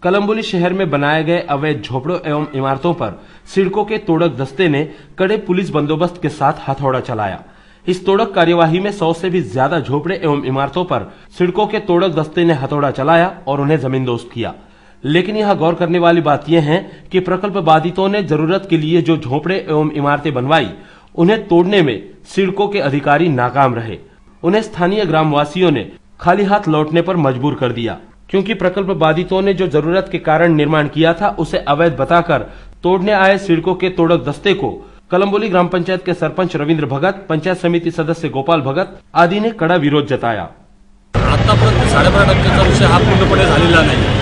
कलंबोली शहर में बनाए गए अवैध झोपड़ों एवं इमारतों पर सिडको के तोड़क दस्ते ने कड़े पुलिस बंदोबस्त के साथ हथौड़ा चलाया। इस तोड़क कार्यवाही में 100 से भी ज्यादा झोपड़े एवं इमारतों पर सिडको के तोड़क दस्ते ने हथौड़ा चलाया और उन्हें जमींदोज किया। लेकिन यहाँ गौर करने वाली बात यह है कि प्रकल्प बाधितों ने जरूरत के लिए जो झोपड़े एवं इमारतें बनवाई, उन्हें तोड़ने में सिडको के अधिकारी नाकाम रहे। उन्हें स्थानीय ग्रामवासियों ने खाली हाथ लौटने पर मजबूर कर दिया, क्योंकि प्रकल्प बाधितों ने जो जरूरत के कारण निर्माण किया था उसे अवैध बताकर तोड़ने आए सिडको के तोड़क दस्ते को कलंबोली ग्राम पंचायत के सरपंच रवींद्र भगत, पंचायत समिति सदस्य गोपाल भगत आदि ने कड़ा विरोध जताया। आतापर्यंत 12.5% विषय हा पूर्णपणे झालेला नाही।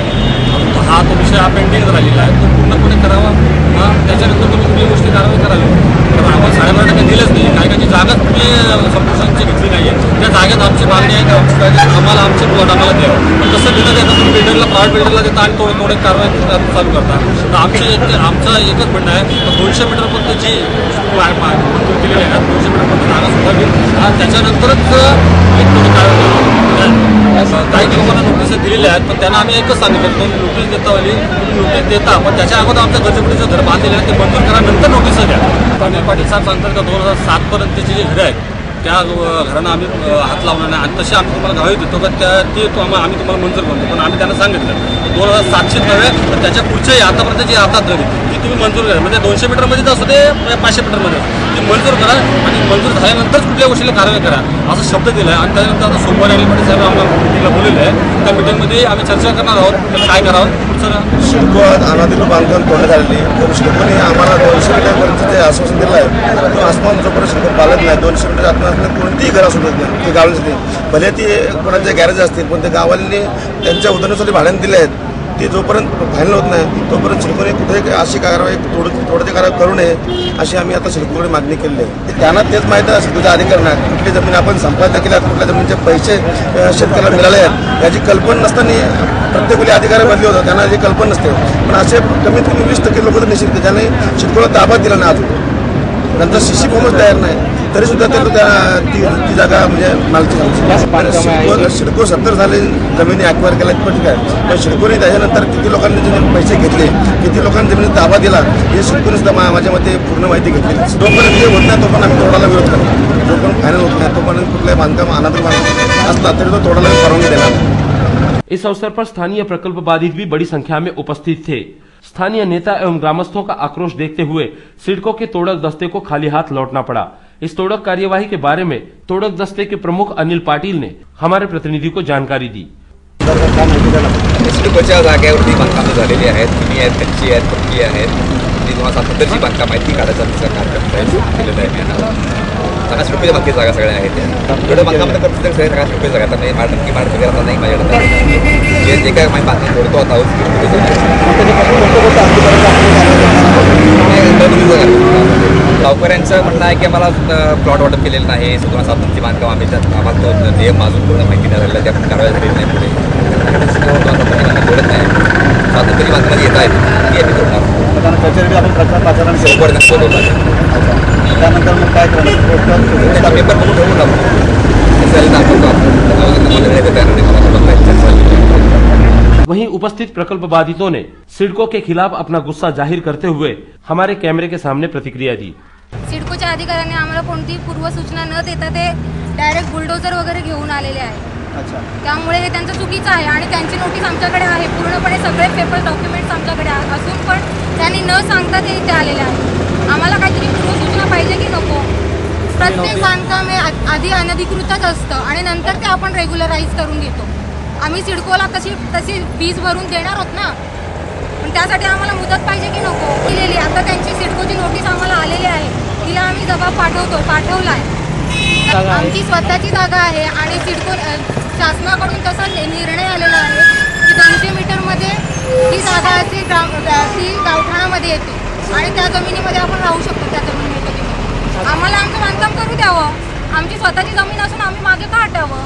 हा तो विषय पेंडिंग झालेला आहे, तो पूर्णपणे करावा। त्याच्यानंतर तुम्ही गोष्टी कारवाई करावी। तर आम्हाला 12.5% दिलंच नाही, काही काही जागा तुम्ही संपुष्टांची घेतली नाहीये। त्या जागेत आमची मागणी आहे की आम्हाला आमचे प्लॉट आम्हाला द्यावं। पण तसं दिलं जातं तुम्ही बिल्डरला, प्रायव्हेट बिल्डरला देता आणि थोडे कारवाई चालू करता। तर आमचा एकच म्हणणं आहे, 200 मीटरपर्यंत जी मंजूर केलेली आहे, 200 मीटरपर्यंत जागा सुद्धा घेईल, त्याच्यानंतरच कारवाई काही लोकांना नोटीस दिलेल्या आहेत। पण त्यांना आम्ही एकच सांगितलं, नोटीस देता नोटीस देता, पण त्याच्या अगोदर आमच्या गरजेपुढीचं घर बांधलेलं आहे ते मंजूर करा, नंतर नोटीस द्या। पाटील साहेब सांगतात का 2007 पर्यंतची जी घरं आहेत त्या घरांना आम्ही हात लावणार नाही आणि तशी आम्ही तुम्हाला गावी देतो का आम्ही तुम्हाला मंजूर करतो। पण आम्ही त्यांना सांगितलं 2007ची नव्हे तर त्याच्या पुढच्याही आतापर्यंत जी आता घरी ती तुम्ही मंजूर करा, म्हणजे 200 मीटरमध्ये असू दे 500 मीटरमध्ये ती मंजूर करा आणि मंजूर झाल्यानंतर कुठल्या गोष्टीला कारवाई करा असा शब्द दिला आहे। आणि त्यानंतर आता सोमवारी अनिल पाटील साहेब आम्हाला मिटिंगला बोललेलं आहे, त्या मिटिंगमध्ये आम्ही चर्चा करणार आहोत तर काय करावं पुढचं। सिडको अनाधिकृत बांधकाम तोडण्यात आलेली, तर सिडकोने आम्हाला 200 मीटरपर्यंत ते आश्वासन दिलं आहे। तो आसमान जोपर्यंत सिडको पालत नाही, 200 मीटर आसमान कोणतीही घरं असू देत नाही, ते गावांसाठी भले ती कोणाचे गॅरेज असतील, पण ते गावांनी त्यांच्या उदरनिर्वाहासाठी भाड्याने दिले आहेत। ते जोपर्यंत फायनल होत नाही तोपर्यंत सिडकोने कुठे अशी कारवाई तोडची कारवाई करू नये अशी आम्ही आता सिडकोकडे मागणी केली आहे। त्यांना तेच माहीत आहे सिडकोच्या अधिकाऱ्यांना कुठली जमीन आपण संपादन केल्यात, कुठल्या जमिनीचे पैसे शेतकऱ्याला मिळाले आहेत याची कल्पना नसताना प्रत्येक वेळी अधिकारी बदली होतात, त्यांना याची कल्पना नसते। पण असे कमीत कमी 20% लोक तर निश्चित ज्याने सिडकोला ताबा दिला नाही अजून, नंतर सीसी फॉर्मच तयार नाही तरी सुद्धा ती जागा म्हणजे मालकी सिडको 70 झाले जमिनी ॲक्वायर केल्या पण ठीक आहे, पण सिडकोने त्याच्यानंतर किती लोकांनी पैसे घेतले, किती लोकांनी जमिनीत ताबा दिला हे सिडकोने सुद्धा माझ्या मते पूर्ण माहिती घेतली। जोपर्यंत ते होत नाही तोपर्यंत आम्ही तोडायला विरोध करतो, जोपर्यंत फायनल होत नाही तोपर्यंत कुठल्याही बांधकाम अनाधिकृत बांधकाम असला तरी तो तोडायला परवानगी देणार। इस अवसर पर स्थानीय प्रकल्प बाधित भी बड़ी संख्या में उपस्थित थे। स्थानीय नेता एवं ग्रामस्थों का आक्रोश देखते हुए सिडको के तोड़क दस्ते को खाली हाथ लौटना पड़ा। इस तोड़क कार्यवाही के बारे में तोड़क दस्ते के प्रमुख अनिल पाटिल ने हमारे प्रतिनिधि को जानकारी दी। सिडकोच्या जागेवरती बांधकामं झालेली आहेत, जुनी आहेत, कच्ची आहेत, पक्की आहेत। ती 2077ची बांधकाम आहे, ती काढायचा आमचा कार्यक्रम केलेला आहे। 50 रुपये बाकी जागा सगळ्या आहेत त्या थोडं बांधकाम करतो तर 50 रुपये जागा नाही, 12% वगैरे नाही माझ्याकडे जे काय माहिती बांधकाम करतो आता गावकऱ्यांचं म्हणणं आहे की आम्हाला प्लॉट वाटप केलेलं नाही, 2007ची बांधकाम आम्ही आम्हाला तो नियम अजून पूर्ण माहिती नाही झालेला, त्या कारवाई झालेली नाही पुढे 2007ची बांधकाम तोडत नाही, 2007ची बांधकाम येत आहेत ती आम्ही तोडणार। कचेरीत आपण प्रचार शंभर त्यानंतर मग काय करणार, पेपर बघून ठेवून टाकतो। वहीं उपस्थित प्रकल्प बाधितों ने सिडको के खिलाफ अपना गुस्सा जाहिर करते हुए हमारे कैमरे के सामने प्रतिक्रिया दी। सिडकोच्या अधिकाऱ्यांनी आम्हाला कोणतीही पूर्वसूचना न देता ते डायरेक्ट बुलडोजर वगैरे घेऊन आलेले आहेत। त्यामुळे हे त्यांचं चुकीचं आहे आणि त्यांची नोटीस आमच्याकडे आहे, पूर्णपणे सगळे पेपर डॉक्युमेंट्स आमच्याकडे असून पण त्यांनी न सांगता ते इथे आलेले आहेत। आम्हाला काहीतरी पूर्वसूचना पाहिजे की नको? प्रत्येक बांधकाम हे आधी अनधिकृतच असतं आणि नंतर ते आपण रेग्युलराईज करून घेतो। आम्ही सिडकोला तशी फीस भरून देणार आहोत ना, पण त्यासाठी आम्हाला मुदत पाहिजे की नको? दिलेली आता त्यांची सिडकोची नोटीस आम्हाला आलेली आहे, तिला आम्ही जबाब पाठवला आहे। आमची स्वतःची जागा आहे आणि सिडको शासनाकडून तसा निर्णय आलेला आहे की 200 मीटरमध्ये ती जागा ती गावठाणामध्ये येते आणि त्या जमिनीमध्ये आपण राहू शकतो। त्या जमिनीमध्ये आम्हाला आमचं बांधकाम करू द्यावं, आमची स्वतःची जमीन असून आम्ही मागे का हटावं?